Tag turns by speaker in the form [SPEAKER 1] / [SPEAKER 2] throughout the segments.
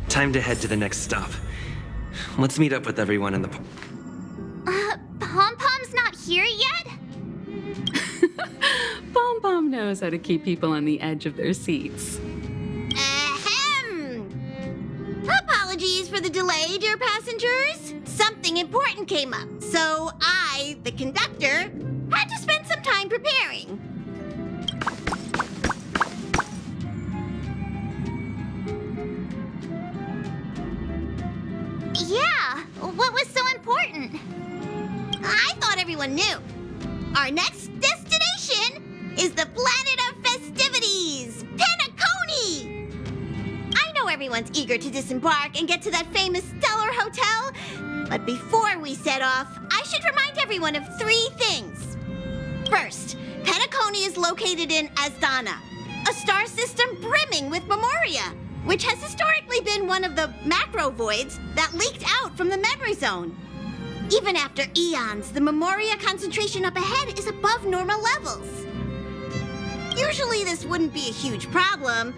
[SPEAKER 1] Time to head to the next stop. Let's meet up with everyone in the...
[SPEAKER 2] Pom-Pom's not here yet?
[SPEAKER 3] Pom-Pom knows how to keep people on the edge of their seats.
[SPEAKER 4] Ahem! Apologies for the delay, dear passengers. Something important came up, so I, the conductor, had to spend some time preparing.
[SPEAKER 2] Yeah, what was so important?
[SPEAKER 4] I thought everyone knew. Our next destination is the planet of festivities, Penacony! I know everyone's eager to disembark and get to that famous stellar hotel, but before we set off, I should remind everyone of 3 things. First, Penacony is located in Asdana, a star system brimming with memoria, which has historically been one of the macro voids that leaked out from the memory zone. Even after eons, the memoria concentration up ahead is above normal levels. Usually this wouldn't be a huge problem,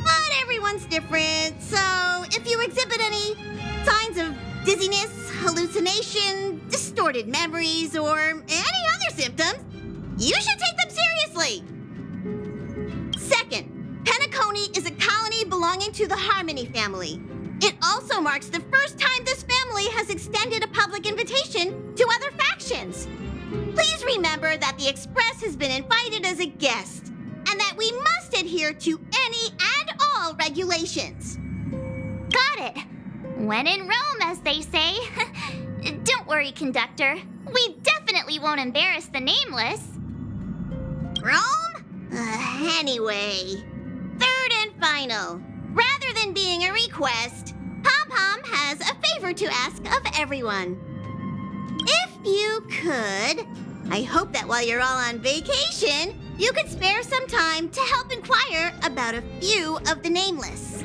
[SPEAKER 4] but everyone's different, so if you exhibit any signs of dizziness, hallucination, distorted memories, or any other symptoms, you should take them seriously. Second, Penacony is a colony belonging to the Harmony family. It also marks the first time this family has extended a public invitation to other factions. Please remember that the Express has been invited as a guest, and that we must adhere to any and all regulations.
[SPEAKER 2] Got it. When in Rome, as they say. Don't worry, conductor. We definitely won't embarrass the nameless.
[SPEAKER 4] Rome? Anyway, third and final. Rather than being a request, Pom-Pom has a favor to ask of everyone. If you could, I hope that while you're all on vacation, you could spare some time to help inquire about a few of the nameless.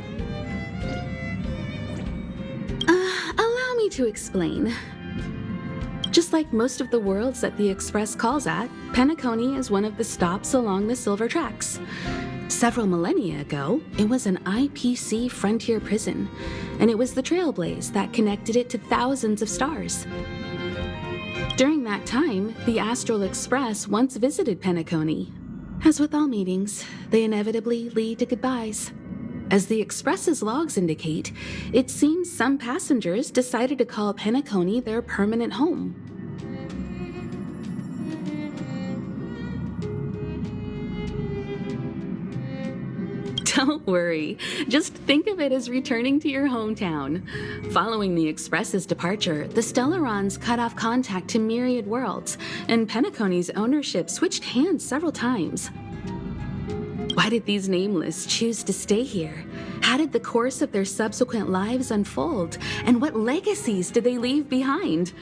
[SPEAKER 3] Allow me to explain. Just like most of the worlds that the Express calls at, Penacony is one of the stops along the Silver Tracks. Several millennia ago, it was an IPC frontier prison, and it was the trailblaze that connected it to thousands of stars. During that time, the Astral Express once visited Penacony. As with all meetings, they inevitably lead to goodbyes. As the Express's logs indicate, it seems some passengers decided to call Penacony their permanent home. Don't worry, just think of it as returning to your hometown. Following the Express's departure, the Stellarons cut off contact to myriad worlds, and Penacony's ownership switched hands several times. Why did these nameless choose to stay here? How did the course of their subsequent lives unfold? And what legacies did they leave behind?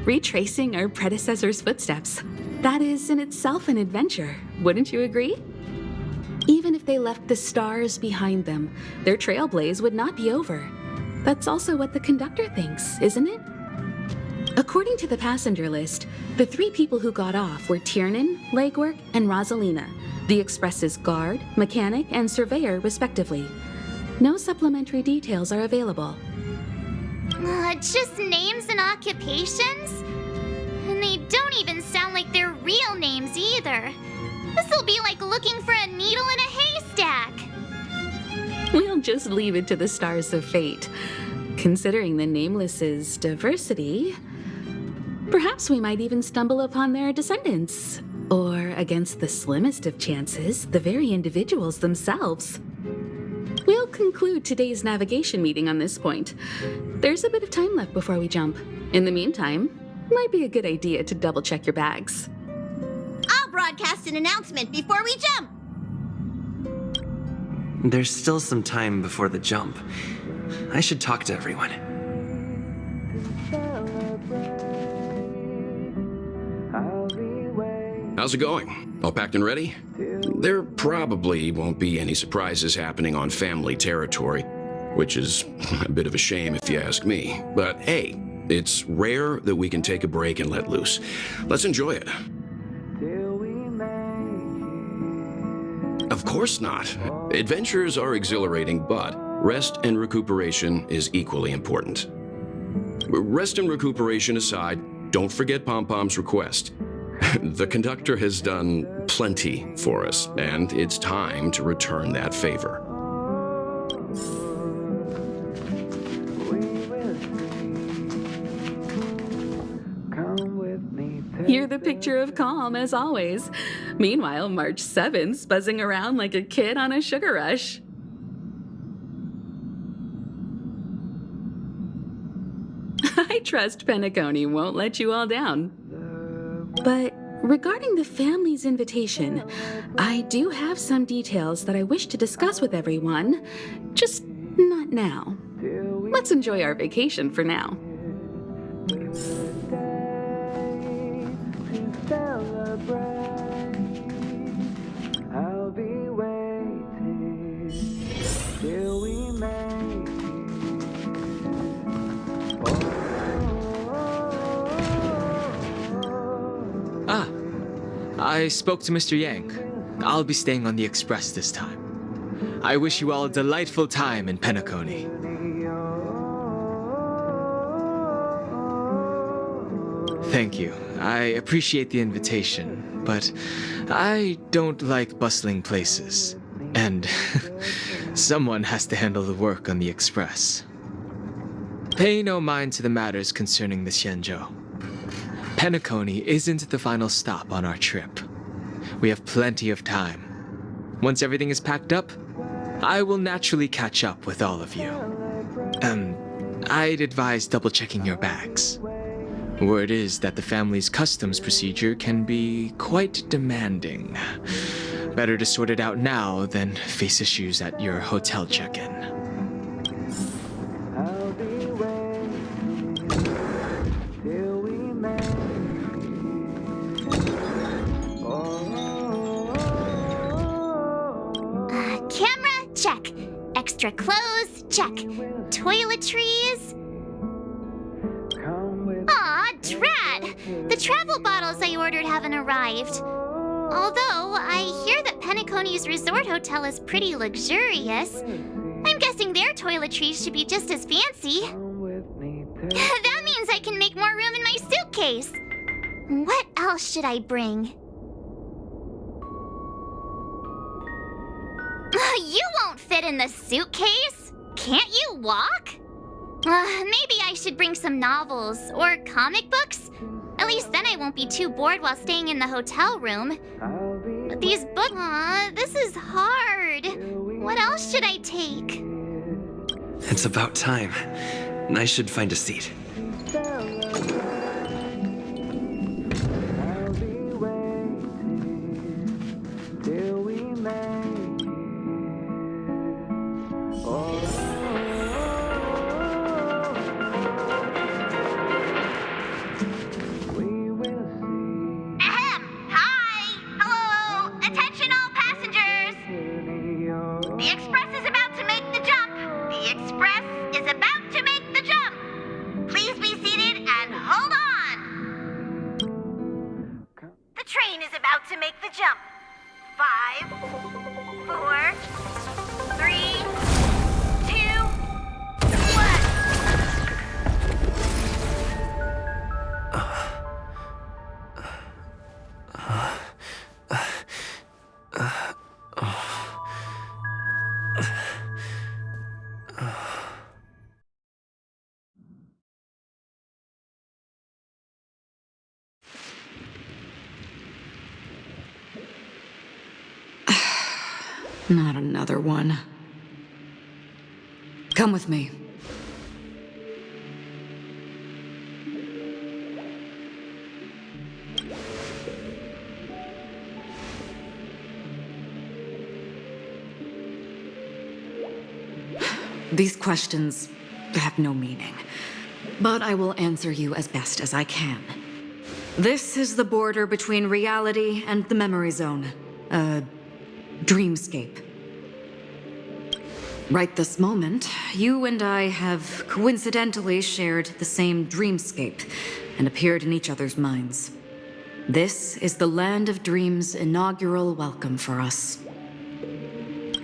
[SPEAKER 3] Retracing our predecessors' footsteps. That is in itself an adventure, wouldn't you agree? Even if they left the stars behind them, their trailblaze would not be over. That's also what the conductor thinks, isn't it? According to the passenger list, the 3 people who got off were Tiernan, Legwork, and Rosalina, the Express's guard, mechanic, and surveyor, respectively. No supplementary details are available.
[SPEAKER 2] Just names and occupations? And they don't even sound like their real names either. This'll be like looking for a needle in a haystack.
[SPEAKER 3] We'll just leave it to the stars of fate. Considering the nameless's diversity, perhaps we might even stumble upon their descendants. Or, against the slimmest of chances, the very individuals themselves. We'll conclude today's navigation meeting on this point. There's a bit of time left before we jump. In the meantime, might be a good idea to double-check your bags.
[SPEAKER 4] I'll broadcast an announcement before we jump.
[SPEAKER 1] There's still some time before the jump. I should talk to everyone.
[SPEAKER 5] How's it going? All packed and ready? There probably won't be any surprises happening on family territory, which is a bit of a shame if you ask me. But hey, it's rare that we can take a break and let loose. Let's enjoy it. Of course not. Adventures are exhilarating, but rest and recuperation is equally important. Rest and recuperation aside, don't forget Pom-Pom's request. The conductor has done plenty for us, and it's time to return that favor.
[SPEAKER 3] You're the picture of calm, as always. Meanwhile, March 7th's buzzing around like a kid on a sugar rush. I trust Penacony won't let you all down. But regarding the family's invitation, I do have some details that I wish to discuss with everyone, just not now. Let's enjoy our vacation for now.
[SPEAKER 6] I spoke to Mr. Yang. I'll be staying on the express this time. I wish you all a delightful time in Penacony. Thank you. I appreciate the invitation, but I don't like bustling places. And someone has to handle the work on the express. Pay no mind to the matters concerning the Xianzhou. Penacony isn't the final stop on our trip. We have plenty of time. Once everything is packed up, I will naturally catch up with all of you. I'd advise double-checking your bags. Word is that the family's customs procedure can be quite demanding. Better to sort it out now than face issues at your hotel check-in.
[SPEAKER 2] Camera, check. Extra clothes, check. Toiletries. Aw, drat! The travel bottles I ordered haven't arrived. Although, I hear that Penacony's resort hotel is pretty luxurious. I'm guessing their toiletries should be just as fancy. That means I can make more room in my suitcase. What else should I bring? You won't fit in the suitcase. Can't you walk? Maybe I should bring some novels or comic books. At least then I won't be too bored while staying in the hotel room. But these books... this is hard. What else should I take?
[SPEAKER 1] It's about time. I should find a seat.
[SPEAKER 7] Not another one. Come with me. These questions have no meaning, but I will answer you as best as I can. This is the border between reality and the memory zone, a dreamscape. Right this moment, you and I have coincidentally shared the same dreamscape and appeared in each other's minds. This is the Land of Dreams' inaugural welcome for us.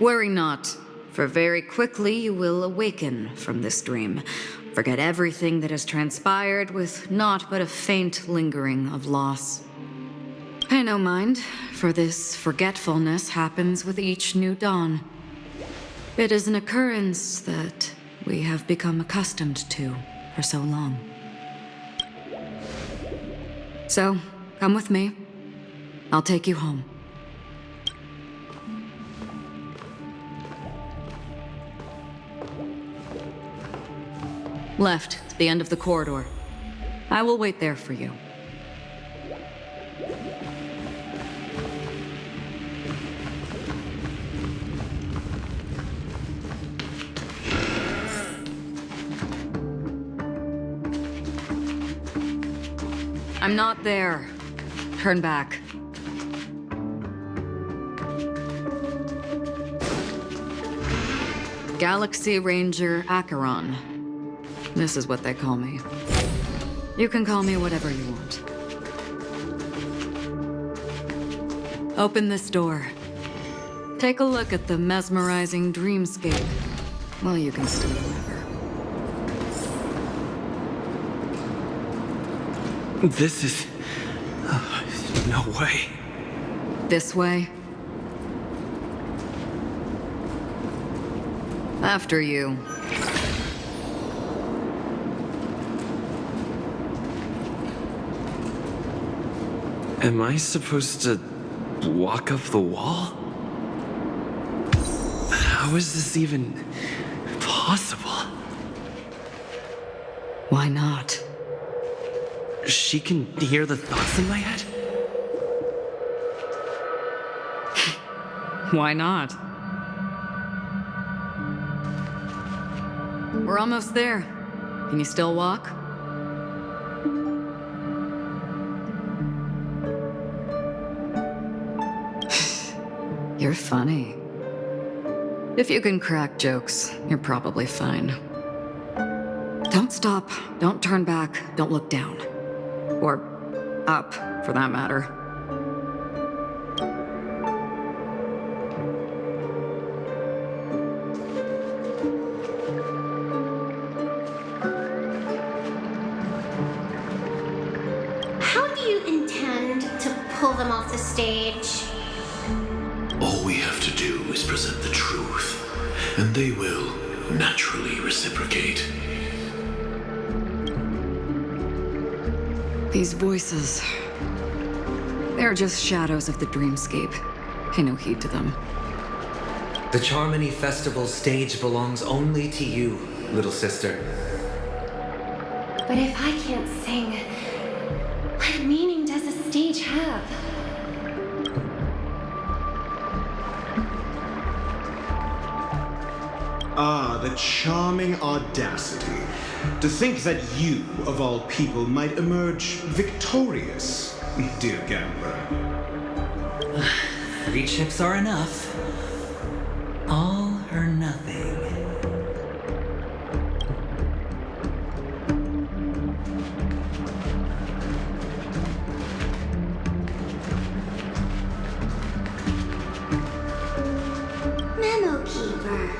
[SPEAKER 7] Worry not, for very quickly you will awaken from this dream. Forget everything that has transpired with naught but a faint lingering of loss. Pay no mind, for this forgetfulness happens with each new dawn. It is an occurrence that we have become accustomed to for so long. So, come with me. I'll take you home. Left, to the end of the corridor. I will wait there for you. I'm not there. Turn back. Galaxy Ranger Acheron. This is what they call me. You can call me whatever you want. Open this door. Take a look at the mesmerizing dreamscape. Well, you can still remember.
[SPEAKER 1] This is... no way.
[SPEAKER 7] This way? After you.
[SPEAKER 1] Am I supposed to walk up the wall? How is this even possible?
[SPEAKER 7] Why not?
[SPEAKER 1] She can hear the thoughts in my head?
[SPEAKER 7] Why not? We're almost there. Can you still walk? You're funny. If you can crack jokes, you're probably fine. Don't stop, don't turn back, don't look down. Or up, for that matter.
[SPEAKER 2] How do you intend to pull them off the stage?
[SPEAKER 8] All we have to do is present the truth, and they will naturally reciprocate.
[SPEAKER 7] These voices, they're just shadows of the dreamscape. Pay no heed to them.
[SPEAKER 9] The Charmony Festival stage belongs only to you, little sister.
[SPEAKER 2] But if I can't sing, what meaning does the stage have?
[SPEAKER 10] Ah, the charming audacity. To think that you, of all people, might emerge victorious, dear gambler.
[SPEAKER 9] 3 chips are enough. All or nothing.
[SPEAKER 2] Memo Keeper,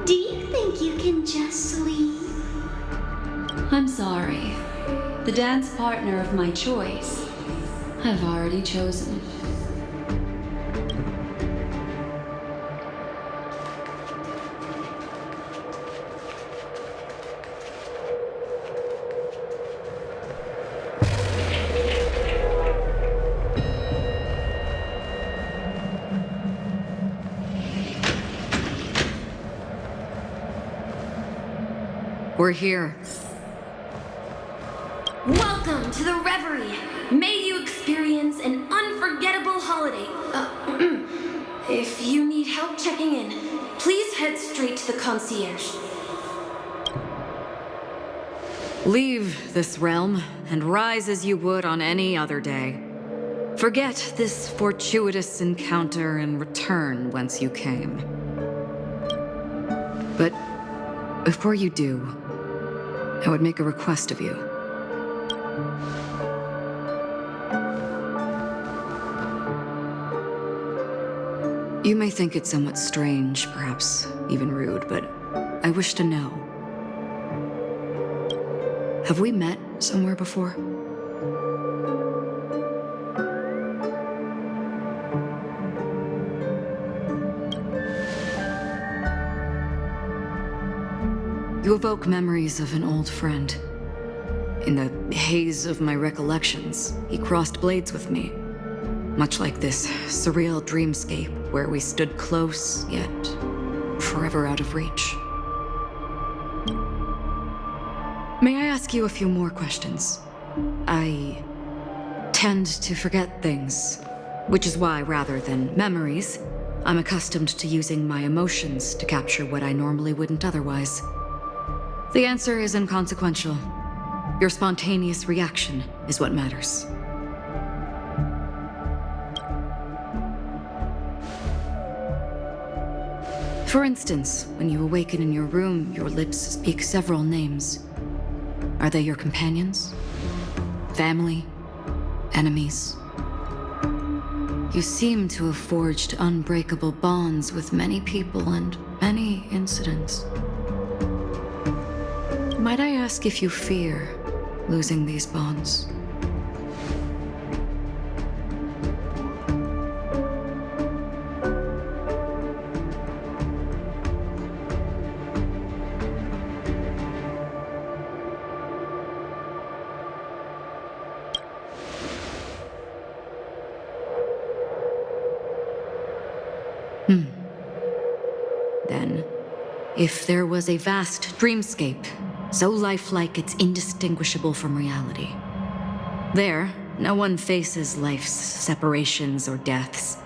[SPEAKER 2] do you think you can just leave?
[SPEAKER 3] I'm sorry. The dance partner of my choice, I've already chosen.
[SPEAKER 7] We're here.
[SPEAKER 11] Welcome to the Reverie. May you experience an unforgettable holiday. If you need help checking in, please head straight to the concierge.
[SPEAKER 7] Leave this realm and rise as you would on any other day. Forget this fortuitous encounter and return whence you came. But before you do, I would make a request of you. You may think it somewhat strange, perhaps even rude, but I wish to know. Have we met somewhere before? You evoke memories of an old friend. In the haze of my recollections, he crossed blades with me, much like this surreal dreamscape where we stood close, yet forever out of reach. May I ask you a few more questions? I tend to forget things, which is why, rather than memories, I'm accustomed to using my emotions to capture what I normally wouldn't otherwise. The answer is inconsequential. Your spontaneous reaction is what matters. For instance, when you awaken in your room, your lips speak several names. Are they your companions? Family? Enemies? You seem to have forged unbreakable bonds with many people and many incidents. Might I ask if you fear losing these bonds? Then, if there was a vast dreamscape, so lifelike it's indistinguishable from reality, there, no one faces life's separations or deaths.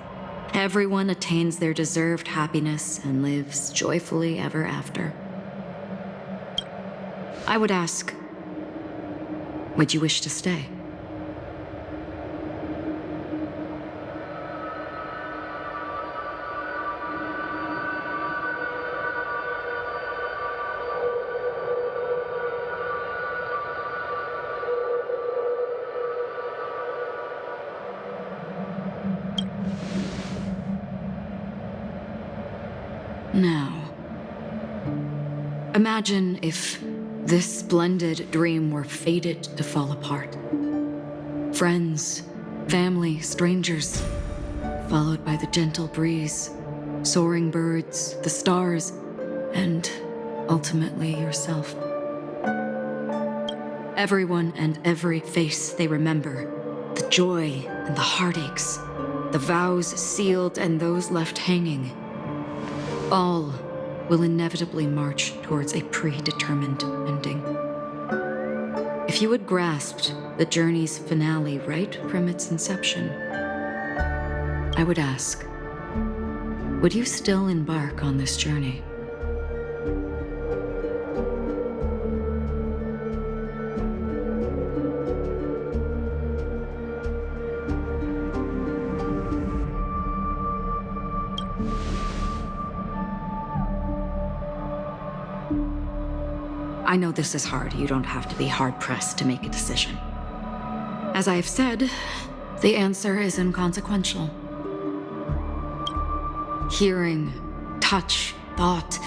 [SPEAKER 7] Everyone attains their deserved happiness and lives joyfully ever after. I would ask, would you wish to stay? Now, imagine if this splendid dream were fated to fall apart. Friends, family, strangers, followed by the gentle breeze, soaring birds, the stars, and ultimately yourself. Everyone and every face they remember, the joy and the heartaches, the vows sealed and those left hanging, all will inevitably march towards a predetermined ending. If you had grasped the journey's finale right from its inception, I would ask, would you still embark on this journey? I know this is hard. You don't have to be hard-pressed to make a decision. As I have said, the answer is inconsequential. Hearing, touch, thought.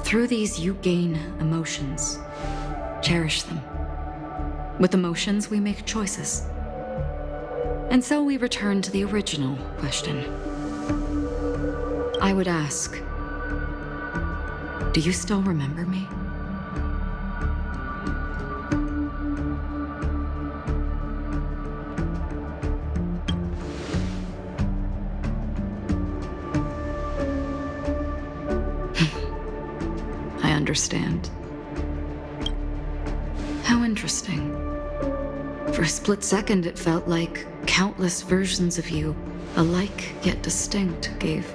[SPEAKER 7] Through these, you gain emotions. Cherish them. With emotions, we make choices. And so we return to the original question. I would ask, do you still remember me? Understand. How interesting. For a split second, it felt like countless versions of you, alike yet distinct, gave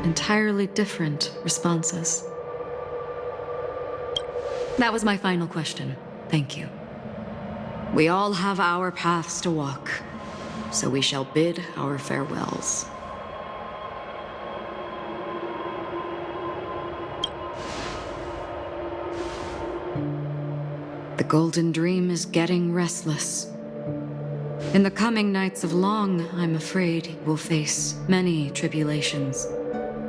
[SPEAKER 7] entirely different responses. That was my final question. thank you. We all have our paths to walk, so we shall bid our farewells. The Golden Dream is getting restless. In the coming nights of Long, I'm afraid you will face many tribulations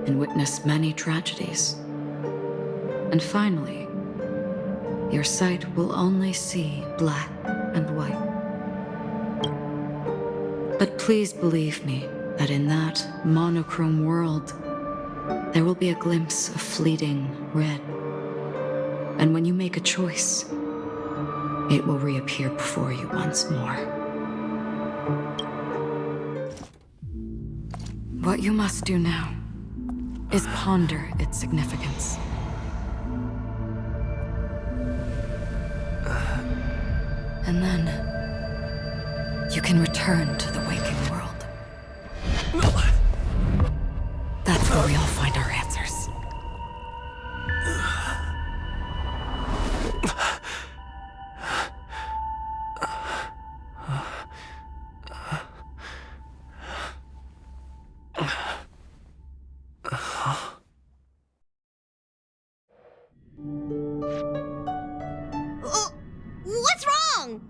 [SPEAKER 7] and witness many tragedies. And finally, your sight will only see black and white. But please believe me that in that monochrome world, there will be a glimpse of fleeting red. And when you make a choice, it will reappear before you once more. What you must do now is ponder its significance. And then you can return to the waking world. That's where we all find our answers.
[SPEAKER 4] What's wrong?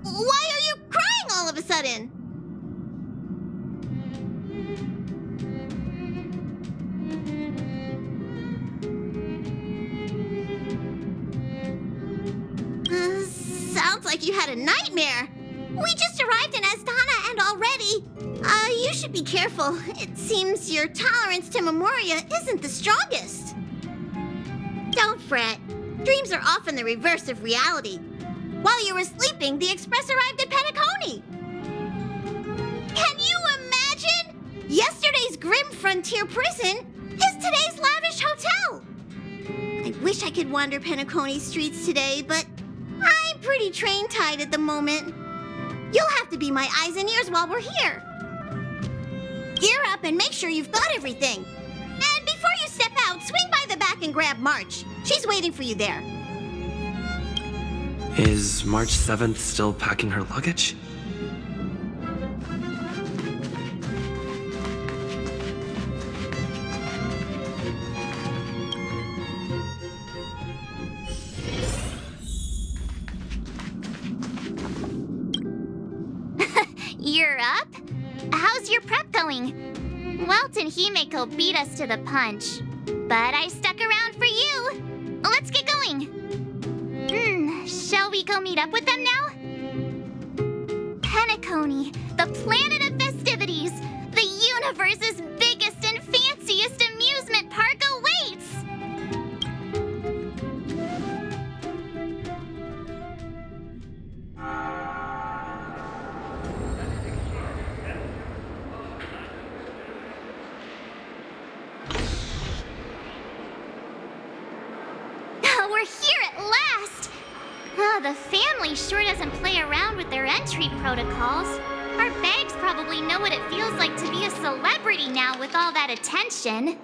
[SPEAKER 4] Why are you crying all of a sudden? Sounds like you had a nightmare. We just arrived in Astana and already... you should be careful. It seems your tolerance to Memoria isn't the strongest. Don't fret. Dreams are often the reverse of reality. While you were sleeping, the express arrived at Penacony. Can you imagine? Yesterday's grim frontier prison is today's lavish hotel. I wish I could wander Penacony streets today, but I'm pretty train-tied at the moment. You'll have to be my eyes and ears while we're here. Gear up and make sure you've got everything. And before you step out, swing by the back and grab March. She's waiting for you there.
[SPEAKER 1] Is March 7th still packing her luggage?
[SPEAKER 2] You're up? How's your prep going? Welt and Himeko beat us to the punch, but I stuck around for you. Let's get going. Shall we go meet up with them now? Penacony, the planet of festivities, the universe's biggest and fanciest amusement park awaits! We're here at last! The family sure doesn't play around with their entry protocols. Our bags probably know what it feels like to be a celebrity now with all that attention.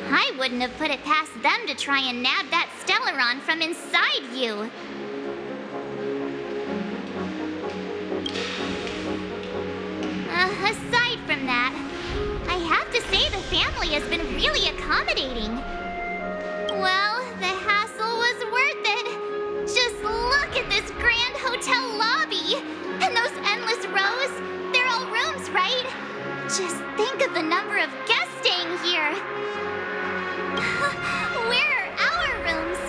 [SPEAKER 2] I wouldn't have put it past them to try and nab that Stellaron from inside you. Aside from that, I have to say the family has been really accommodating. Well, the hassle was worth it. Just look at this grand hotel lobby. And those endless rows. They're all rooms, right? Just think of the number of guests staying here. Where are our rooms?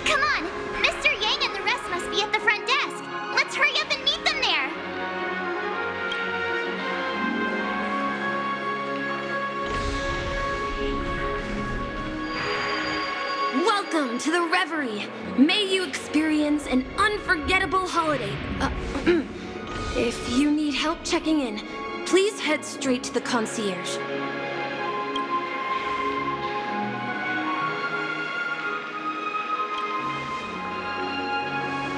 [SPEAKER 2] Come on, Mr. Yang and the rest must be at the front desk. Let's hurry up and meet them there.
[SPEAKER 11] Welcome to the Reverie. May you experience an unforgettable holiday. If you need help checking in, please head straight to the concierge.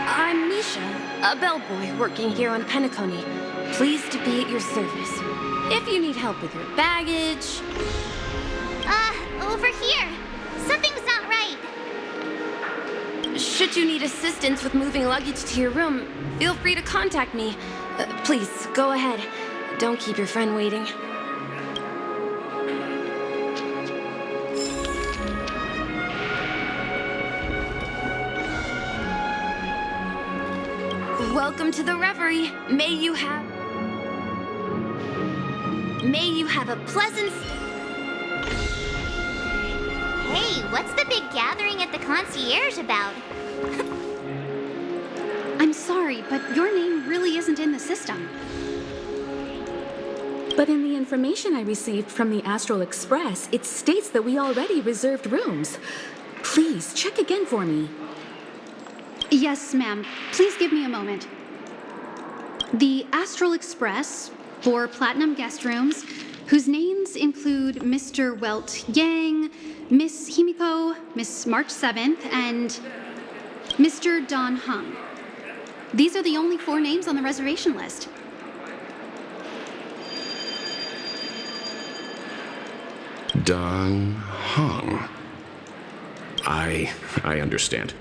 [SPEAKER 11] I'm Misha, a bellboy working here on Penacony. Pleased to be at your service. If you need help with your baggage...
[SPEAKER 2] Over here. Something's not right.
[SPEAKER 11] Should you need assistance with moving luggage to your room, feel free to contact me. Please, go ahead. Don't keep your friend waiting. Welcome to the Reverie. May you have a pleasant...
[SPEAKER 2] Hey, what's the big gathering at the concierge about?
[SPEAKER 12] I'm sorry, but your name really isn't in the system.
[SPEAKER 3] But in the information I received from the Astral Express, it states that we already reserved rooms. Please, check again for me.
[SPEAKER 12] Yes, ma'am. Please give me a moment. The Astral Express, 4 platinum guest rooms, whose names include Mr. Welt Yang, Miss Himiko, Miss March 7th, and Mr. Don Hung. These are the only 4 names on the reservation list.
[SPEAKER 5] Don Hung. I understand.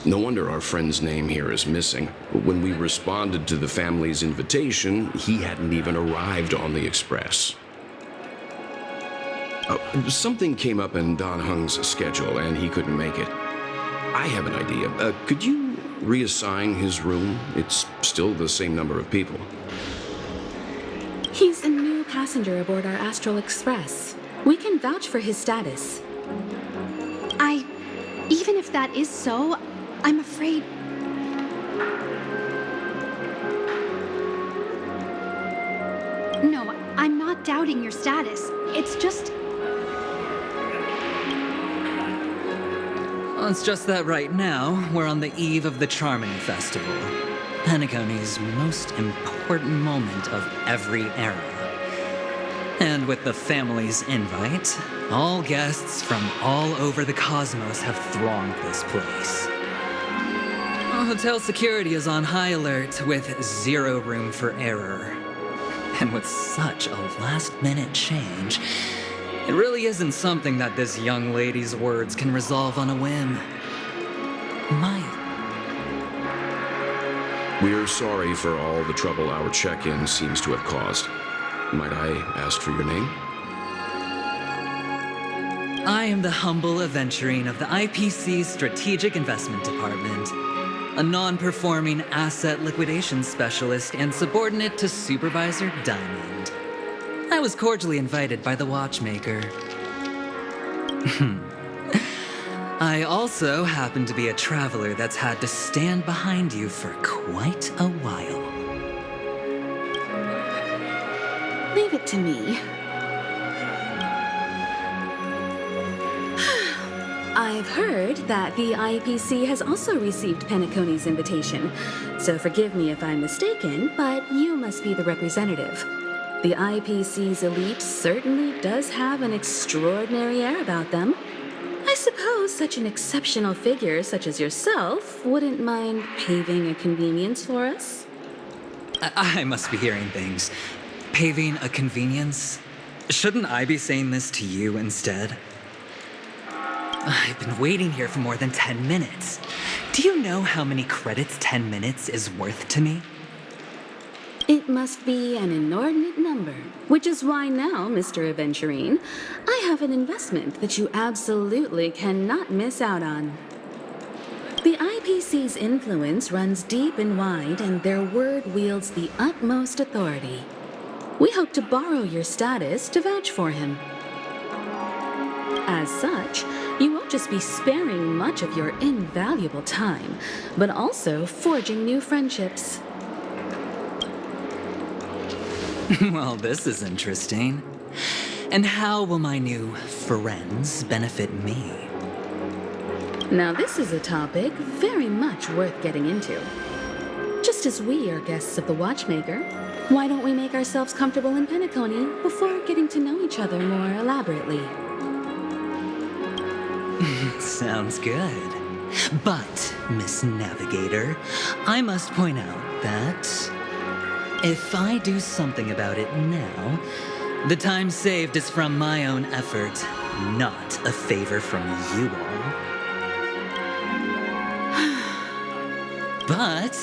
[SPEAKER 5] No wonder our friend's name here is missing. When we responded to the family's invitation, he hadn't even arrived on the express. Something came up in Don Hung's schedule, and he couldn't make it. I have an idea. Could you reassign his room? It's still the same number of people.
[SPEAKER 3] He's a new passenger aboard our Astral Express. We can vouch for his status.
[SPEAKER 12] Even if that is so, I'm afraid... No, I'm not doubting your status. It's just...
[SPEAKER 13] Well, it's just that right now, we're on the eve of the Charming Festival. Penacony's most important moment of every era. And with the family's invite, all guests from all over the cosmos have thronged this place. Hotel security is on high alert with 0 room for error. And with such a last-minute change, it really isn't something that this young lady's words can resolve on a whim.
[SPEAKER 5] We're sorry for all the trouble our check-in seems to have caused. Might I ask for your name?
[SPEAKER 13] I am the humble aventurine of the IPC's Strategic Investment Department, a non-performing asset liquidation specialist and subordinate to Supervisor Diamond. I was cordially invited by the watchmaker. I also happen to be a traveler that's had to stand behind you for quite a while.
[SPEAKER 3] Leave it to me. I've heard that the IPC has also received Penacony's invitation, so forgive me if I'm mistaken, but you must be the representative. The IPC's elite certainly does have an extraordinary air about them. I suppose such an exceptional figure such as yourself wouldn't mind paving a convenience for us?
[SPEAKER 13] I must be hearing things. Paving a convenience? Shouldn't I be saying this to you instead? I've been waiting here for more than 10 minutes. Do you know how many credits 10 minutes is worth to me?
[SPEAKER 3] It must be an inordinate number, which is why now, Mr. Aventurine, I have an investment that you absolutely cannot miss out on. The IPC's influence runs deep and wide, and their word wields the utmost authority. We hope to borrow your status to vouch for him. As such, you won't just be sparing much of your invaluable time, but also forging new friendships.
[SPEAKER 13] Well, this is interesting. And how will my new friends benefit me?
[SPEAKER 3] Now, this is a topic very much worth getting into. Just as we are guests of the Watchmaker, why don't we make ourselves comfortable in Penacony before getting to know each other more elaborately?
[SPEAKER 13] Sounds good. But, Miss Navigator, I must point out that if I do something about it now, the time saved is from my own effort, not a favor from you all. But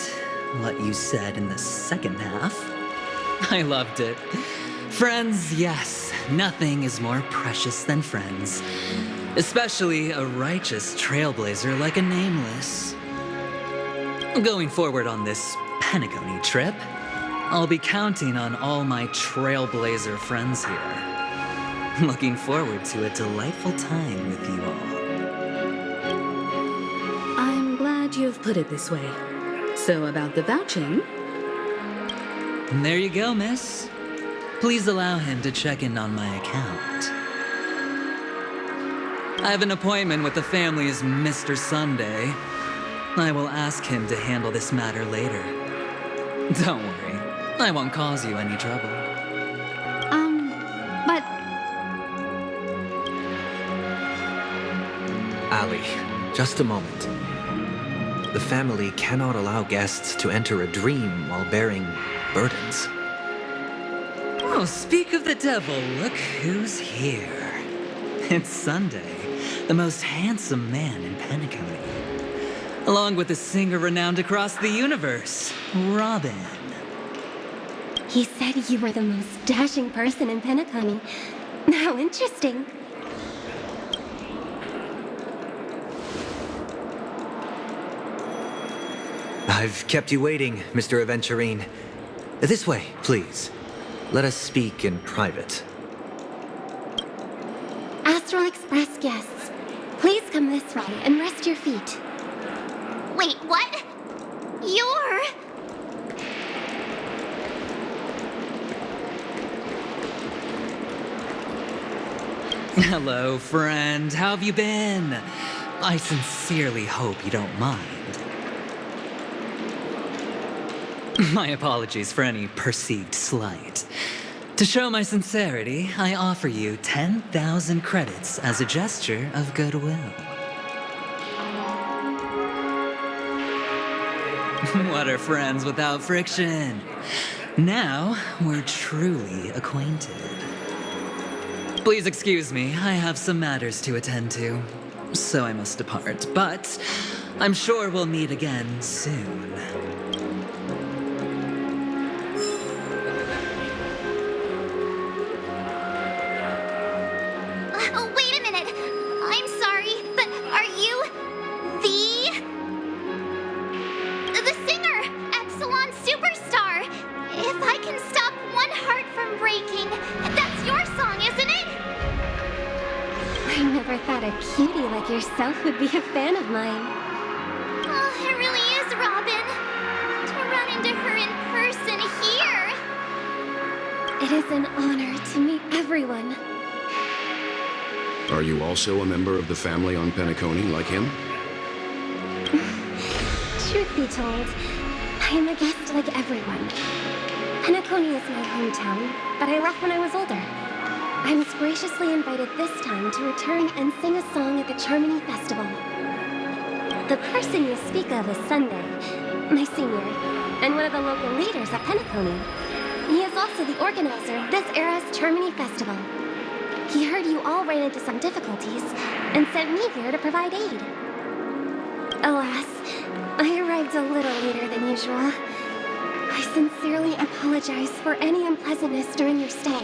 [SPEAKER 13] what you said in the second half, I loved it. Friends, yes, nothing is more precious than friends. Especially a righteous trailblazer like a Nameless. Going forward on this Penacony trip, I'll be counting on all my trailblazer friends here. Looking forward to a delightful time with you all.
[SPEAKER 3] I'm glad you've put it this way. So about the vouching...
[SPEAKER 13] There you go, miss. Please allow him to check in on my account. I have an appointment with the family's Mr. Sunday. I will ask him to handle this matter later. Don't worry, I won't cause you any trouble.
[SPEAKER 12] But...
[SPEAKER 9] Ali, just a moment. The family cannot allow guests to enter a dream while bearing burdens.
[SPEAKER 13] Oh, speak of the devil, look who's here. It's Sunday, the most handsome man in Penacony. Along with a singer renowned across the universe, Robin.
[SPEAKER 11] He said you were the most dashing person in Penacony. How interesting.
[SPEAKER 9] I've kept you waiting, Mr. Aventurine. This way, please. Let us speak in private.
[SPEAKER 11] Astral Express guests, please come this way and rest your feet.
[SPEAKER 2] Wait, what? You're...
[SPEAKER 13] Hello, friend. How have you been? I sincerely hope you don't mind. My apologies for any perceived slight. To show my sincerity, I offer you 10,000 credits as a gesture of goodwill. What are friends without friction? Now, we're truly acquainted. Please excuse me, I have some matters to attend to, so I must depart, but I'm sure we'll meet again soon.
[SPEAKER 2] Wait a minute. I'm sorry, but are you the singer, Epsilon Superstar? If I can stop one heart from breaking, that's your song, isn't it?
[SPEAKER 11] I never thought a cutie like yourself would be a fan of mine.
[SPEAKER 2] Oh, it really is, Robin. To run into her in person here.
[SPEAKER 11] It is an honor to meet everyone.
[SPEAKER 5] Are you also a member of the family on Penacony like him?
[SPEAKER 11] Truth be told, I am a guest like everyone. Penacony is my hometown, but I left when I was older. I was graciously invited this time to return and sing a song at the Charmony Festival. The person you speak of is Sunday, my senior, and one of the local leaders at Penacony. He is also the organizer of this era's Charmony Festival. He heard you all ran into some difficulties and sent me here to provide aid. Alas, I arrived a little later than usual. I sincerely apologize for any unpleasantness during your stay.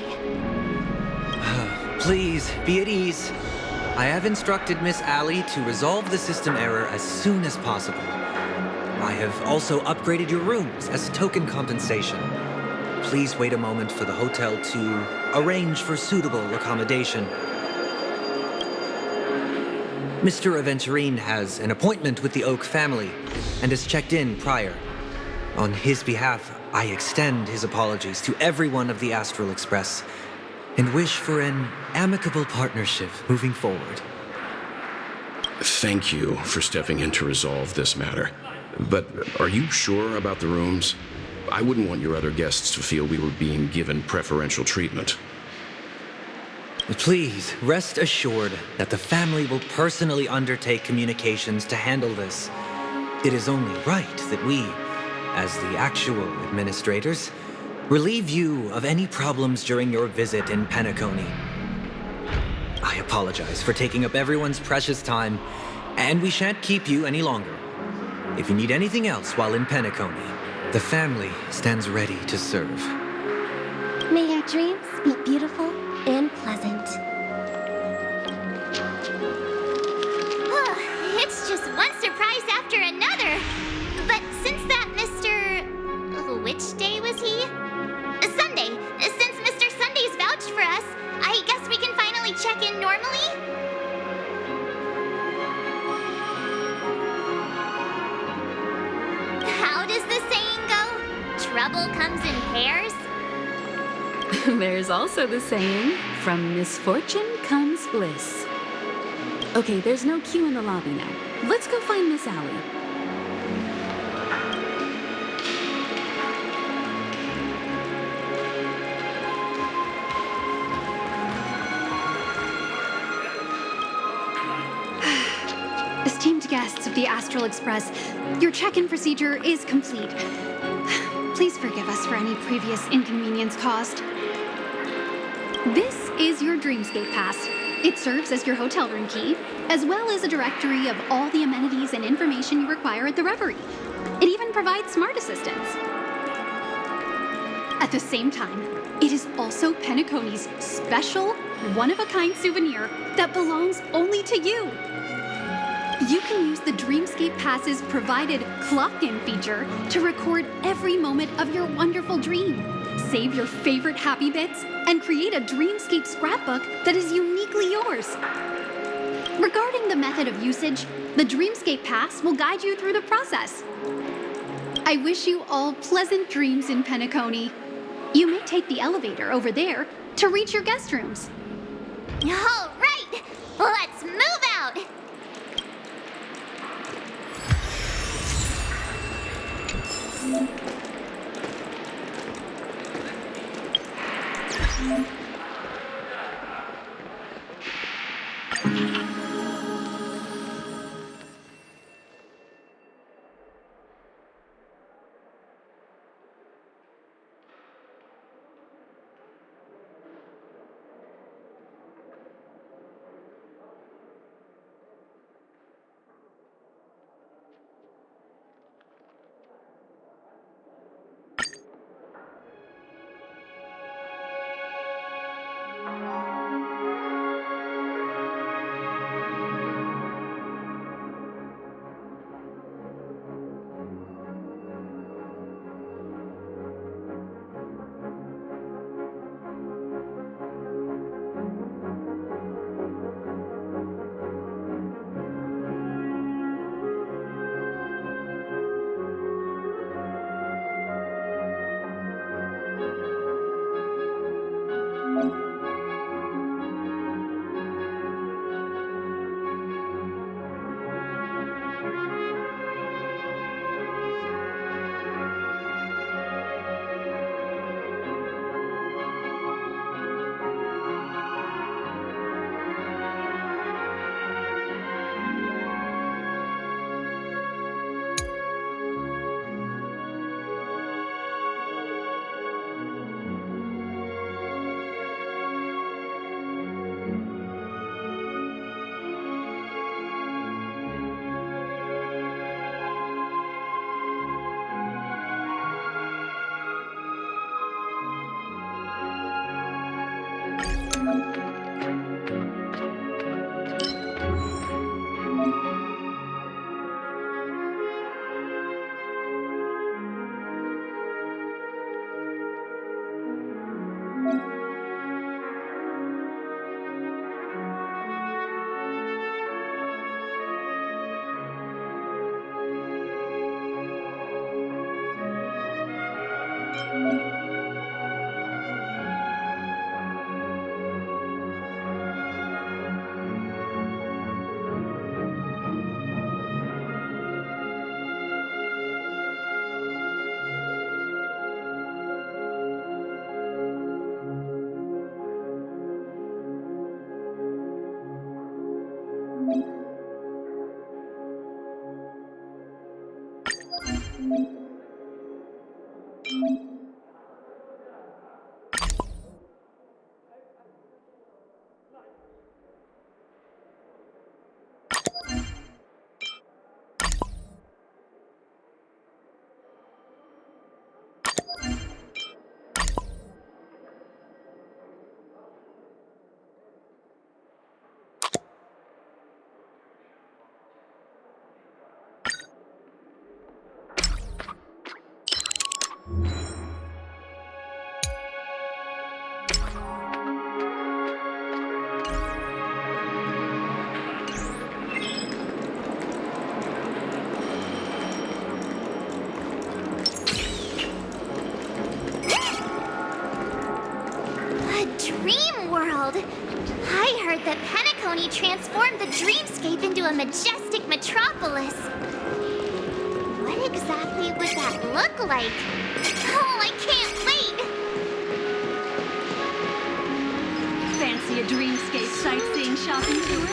[SPEAKER 9] Please, be at ease. I have instructed Miss Ali to resolve the system error as soon as possible. I have also upgraded your rooms as token compensation. Please wait a moment for the hotel to arrange for suitable accommodation. Mr. Aventurine has an appointment with the Oak family and has checked in prior. On his behalf, I extend his apologies to everyone of the Astral Express and wish for an amicable partnership moving forward.
[SPEAKER 5] Thank you for stepping in to resolve this matter. But are you sure about the rooms? I wouldn't want your other guests to feel we were being given preferential treatment.
[SPEAKER 9] Please, rest assured that the family will personally undertake communications to handle this. It is only right that we, as the actual administrators, relieve you of any problems during your visit in Penacony. I apologize for taking up everyone's precious time, and we shan't keep you any longer. If you need anything else while in Penacony, the family stands ready to serve.
[SPEAKER 11] May your dreams be beautiful and pleasant.
[SPEAKER 2] It's just one surprise after another. But since that Mr. Which day was he? Sunday. Since Mr. Sunday's vouched for us, I guess we can finally check in normally? How does the saying go? Trouble comes in pairs?
[SPEAKER 3] There's also the saying, from misfortune comes bliss. Okay, there's no queue in the lobby now. Let's go find Miss Allie.
[SPEAKER 12] Esteemed guests of the Astral Express, your check-in procedure is complete. Please forgive us for any previous inconvenience caused. This is your Dreamscape Pass. It serves as your hotel room key, as well as a directory of all the amenities and information you require at the Reverie. It even provides smart assistants. At the same time, it is also Penacony's special, one-of-a-kind souvenir that belongs only to you. You can use the Dreamscape Pass's provided clock-in feature to record every moment of your wonderful dream, save your favorite happy bits, and create a Dreamscape scrapbook that is uniquely yours. Regarding the method of usage, the Dreamscape Pass will guide you through the process. I wish you all pleasant dreams in Penacony. You may take the elevator over there to reach your guest rooms.
[SPEAKER 2] All right, let's move out. heard that Penacony transformed the dreamscape into a majestic metropolis. What exactly would that look like? Oh, I can't wait!
[SPEAKER 12] Fancy a dreamscape sightseeing shopping tour?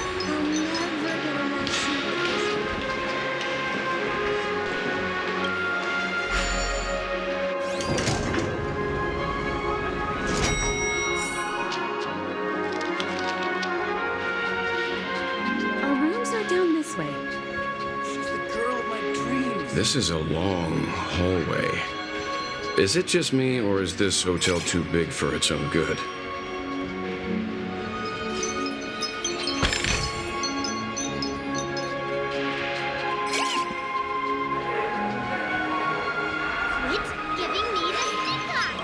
[SPEAKER 3] Our rooms are down this way.
[SPEAKER 5] This is a long hallway. Is it just me, or is this hotel too big for its own good?
[SPEAKER 2] Quit giving me the stink eye!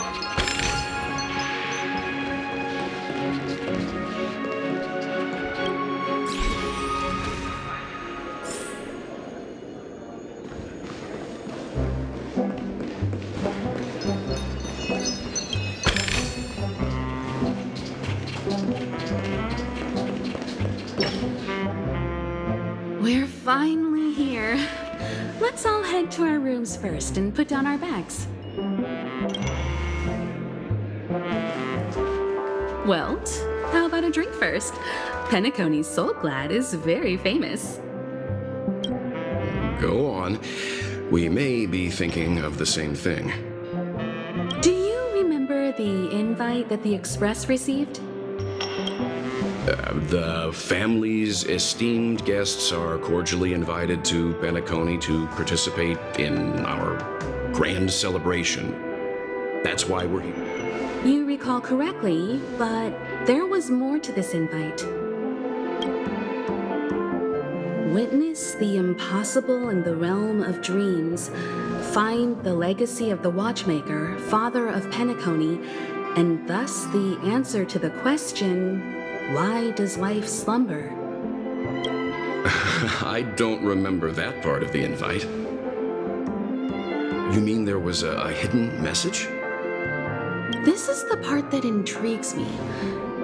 [SPEAKER 3] We're finally here. Let's all head to our rooms first and put down our bags. Welt, how about a drink first? Penacony's Soul Glad is very famous.
[SPEAKER 5] Go on. We may be thinking of the same thing.
[SPEAKER 3] Do you remember the invite that the Express received?
[SPEAKER 5] The family's esteemed guests are cordially invited to Penacony to participate in our grand celebration. That's why we're here.
[SPEAKER 3] You recall correctly, but there was more to this invite. Witness the impossible in the realm of dreams. Find the legacy of the Watchmaker, father of Penacony, and thus the answer to the question, why does life slumber?
[SPEAKER 5] I don't remember that part of the invite. You mean there was a hidden message?
[SPEAKER 3] This is the part that intrigues me.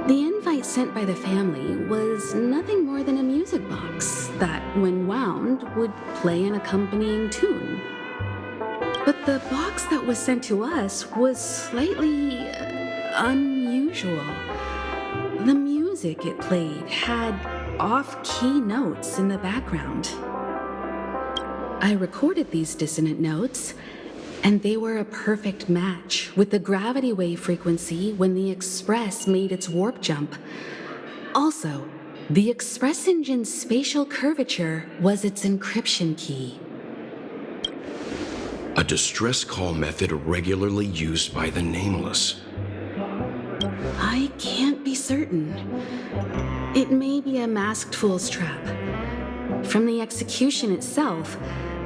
[SPEAKER 3] The invite sent by the family was nothing more than a music box that, when wound, would play an accompanying tune. But the box that was sent to us was slightly unusual. The music it played had off-key notes in the background. I recorded these dissonant notes, and they were a perfect match with the gravity wave frequency when the Express made its warp jump. Also, the Express engine's spatial curvature was its encryption key.
[SPEAKER 5] A distress call method regularly used by the Nameless.
[SPEAKER 3] I can't be certain. It may be a masked fool's trap. From the execution itself,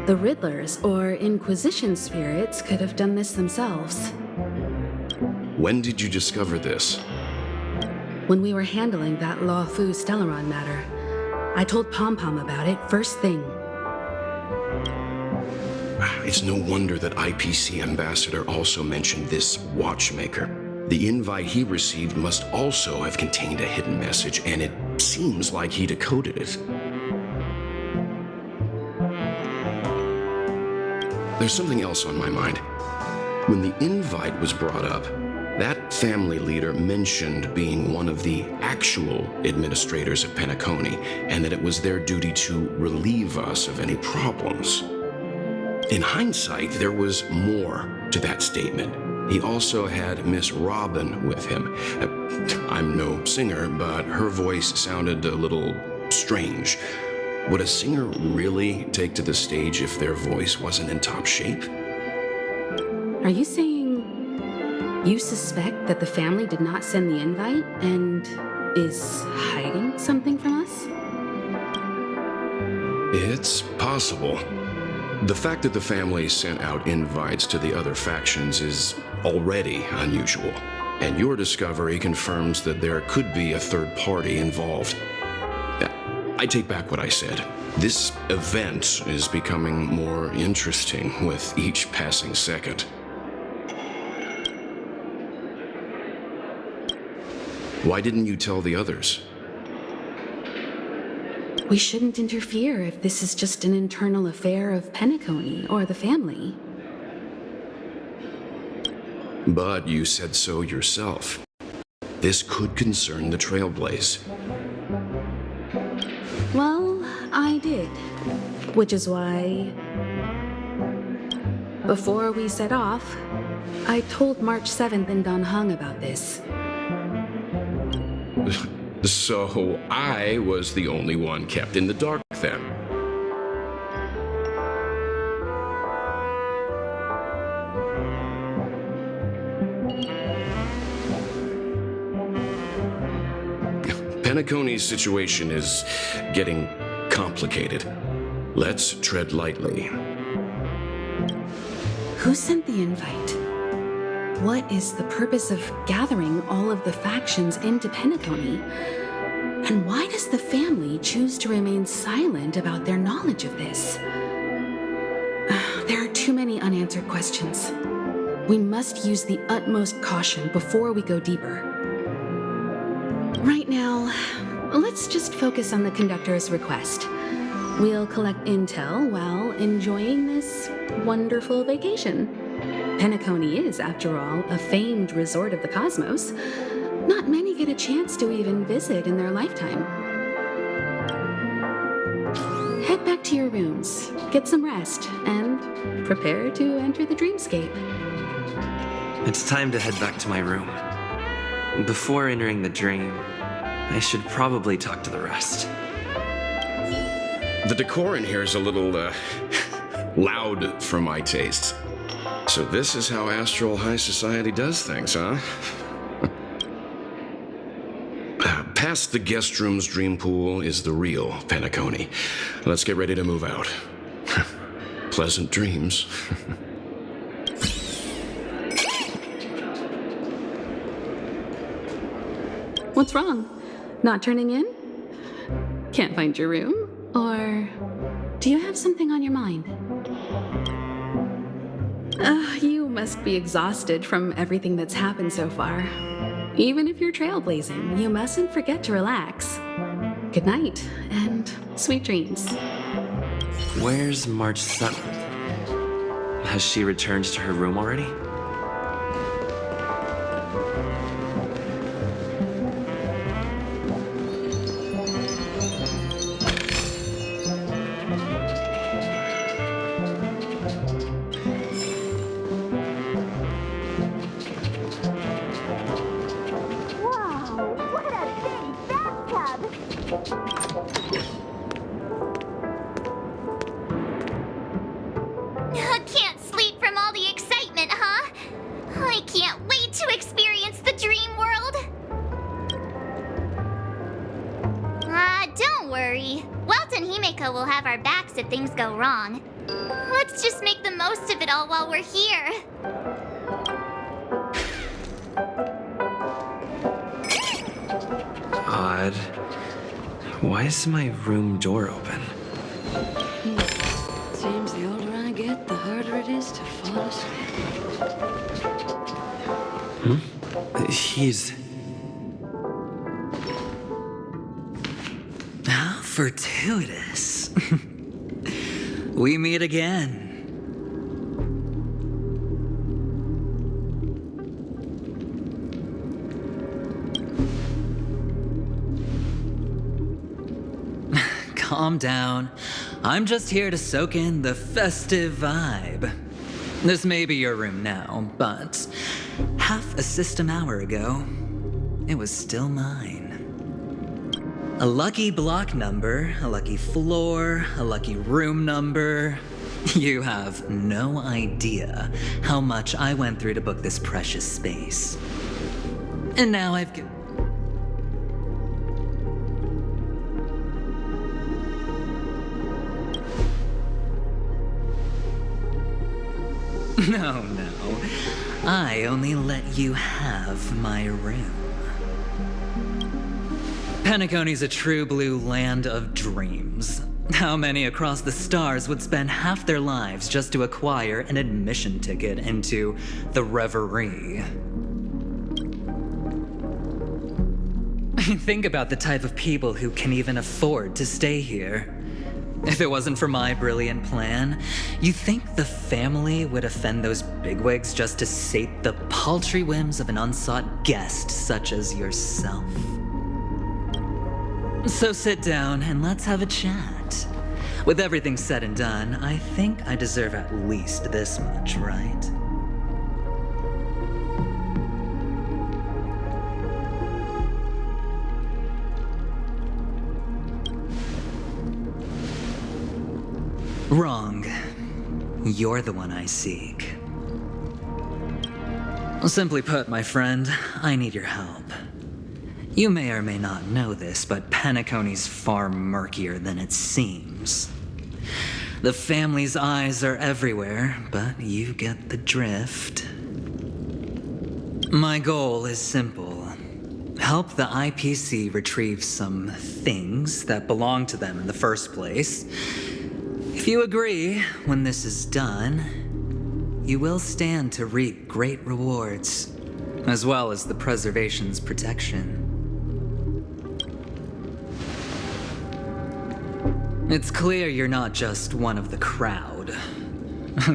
[SPEAKER 3] the Riddlers or Inquisition spirits could have done this themselves.
[SPEAKER 5] When did you discover this?
[SPEAKER 3] When we were handling that Law Fu Stellaron matter, I told Pom Pom about it first thing.
[SPEAKER 5] It's no wonder that IPC Ambassador also mentioned this Watchmaker. The invite he received must also have contained a hidden message, and it seems like he decoded it. There's something else on my mind. When the invite was brought up, that family leader mentioned being one of the actual administrators of Penacony, and that it was their duty to relieve us of any problems. In hindsight, there was more to that statement. He also had Miss Robin with him. I'm no singer, but her voice sounded a little strange. Would a singer really take to the stage if their voice wasn't in top shape?
[SPEAKER 3] Are you saying you suspect that the family did not send the invite and is hiding something from us?
[SPEAKER 5] It's possible. The fact that the family sent out invites to the other factions is already unusual, and your discovery confirms that there could be a third party involved. I take back what I said. This event is becoming more interesting with each passing second. Why didn't you tell the others?
[SPEAKER 3] We shouldn't interfere if this is just an internal affair of Penacony or the family.
[SPEAKER 5] But you said so yourself. This could concern the Trailblaze.
[SPEAKER 3] Well, I did. Which is why, before we set off, I told March 7th in Donghung about this.
[SPEAKER 5] So I was the only one kept in the dark then. Penacony's situation is getting complicated. Let's tread lightly.
[SPEAKER 3] Who sent the invite? What is the purpose of gathering all of the factions into Penacony? And why does the family choose to remain silent about their knowledge of this? There are too many unanswered questions. We must use the utmost caution before we go deeper. Right now, let's just focus on the conductor's request. We'll collect intel while enjoying this wonderful vacation. Penacony is, after all, a famed resort of the cosmos. Not many get a chance to even visit in their lifetime. Head back to your rooms, get some rest, and prepare to enter the dreamscape.
[SPEAKER 1] It's time to head back to my room. Before entering the dream, I should probably talk to the rest.
[SPEAKER 5] The decor in here is a little, loud for my taste. So this is how Astral High Society does things, huh? Past the guest room's dream pool is the real Penacony. Let's get ready to move out. Pleasant dreams.
[SPEAKER 3] What's wrong? Not turning in? Can't find your room? Or do you have something on your mind? You must be exhausted from everything that's happened so far. Even if you're trailblazing, you mustn't forget to relax. Good night, and sweet dreams.
[SPEAKER 1] Where's March 7th? Has she returned to her room already?
[SPEAKER 2] Can't sleep from all the excitement, huh? I can't wait to experience the dream world. Don't worry. Welt and Himeko will have our backs if things go wrong. Let's just make the most of it all while we're here.
[SPEAKER 1] Odd. Why is my room door open?
[SPEAKER 14] Seems the older I get, the harder it is to fall asleep.
[SPEAKER 1] He's...
[SPEAKER 13] How fortuitous. We meet again. Calm down. I'm just here to soak in the festive vibe. This may be your room now, but half a system hour ago, it was still mine. A lucky block number, a lucky floor, a lucky room number. You have no idea how much I went through to book this precious space. And now I've No. I only let you have my room. Penacony's a true blue land of dreams. How many across the stars would spend half their lives just to acquire an admission ticket into the reverie? Think about the type of people who can even afford to stay here. If it wasn't for my brilliant plan, you think the family would offend those bigwigs just to sate the paltry whims of an unsought guest such as yourself? So sit down and let's have a chat. With everything said and done, I think I deserve at least this much, right? Wrong. You're the one I seek. Simply put, my friend, I need your help. You may or may not know this, but Penacony's far murkier than it seems. The family's eyes are everywhere, but you get the drift. My goal is simple. Help the IPC retrieve some things that belong to them in the first place. If you agree, when this is done, you will stand to reap great rewards, as well as the preservation's protection. It's clear you're not just one of the crowd.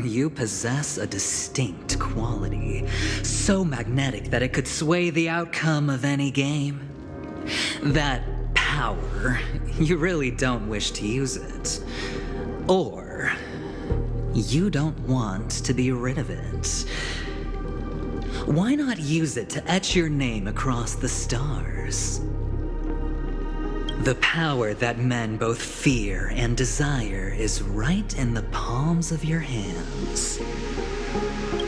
[SPEAKER 13] You possess a distinct quality, so magnetic that it could sway the outcome of any game. That power, you really don't wish to use it. Or, you don't want to be rid of it. Why not use it to etch your name across the stars? The power that men both fear and desire is right in the palms of your hands.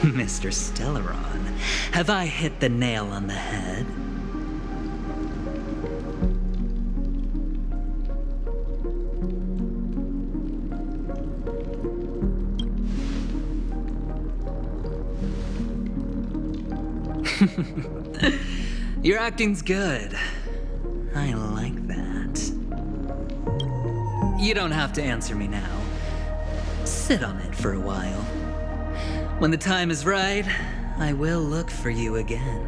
[SPEAKER 13] Mr. Stellaron, have I hit the nail on the head? Your acting's good. I like that. You don't have to answer me now. Sit on it for a while. When the time is right, I will look for you again.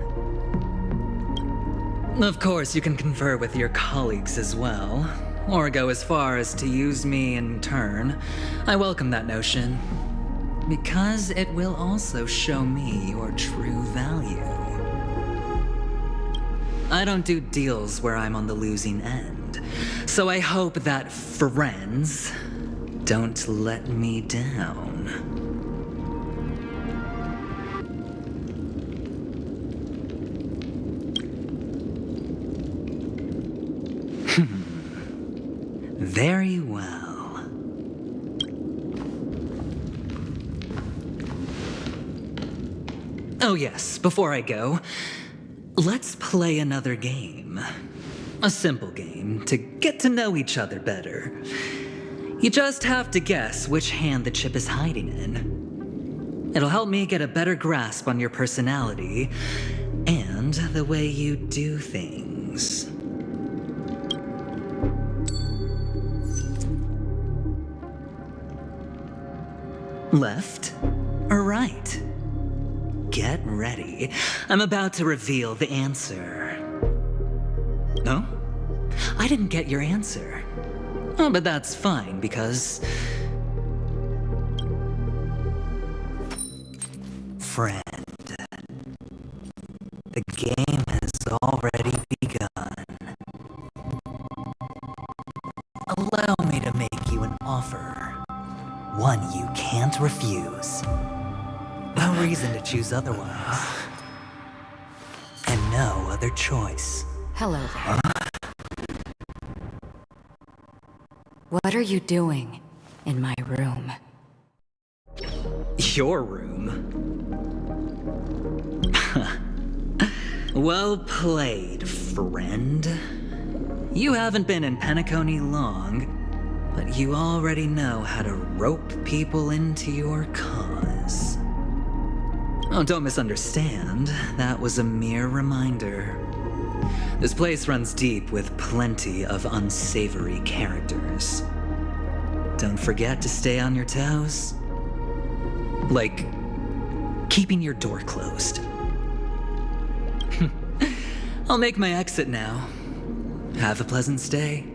[SPEAKER 13] Of course, you can confer with your colleagues as well, or go as far as to use me in turn. I welcome that notion, because it will also show me your true value. I don't do deals where I'm on the losing end, so I hope that friends don't let me down. Very well. Oh yes, before I go, let's play another game. A simple game to get to know each other better. You just have to guess which hand the chip is hiding in. It'll help me get a better grasp on your personality and the way you do things. Left or right? Get ready. I'm about to reveal the answer. No? I didn't get your answer. Oh, but that's fine, because... Friend, the game has already begun. Allow me to make you an offer. One you can't refuse. No reason to choose otherwise. And no other choice.
[SPEAKER 7] Hello there. What are you doing in my room?
[SPEAKER 13] Your room? Well played, friend. You haven't been in Penacony long, but you already know how to rope people into your cause. Oh, don't misunderstand. That was a mere reminder. This place runs deep with plenty of unsavory characters. Don't forget to stay on your toes. Like, keeping your door closed. I'll make my exit now.
[SPEAKER 9] Have a pleasant stay.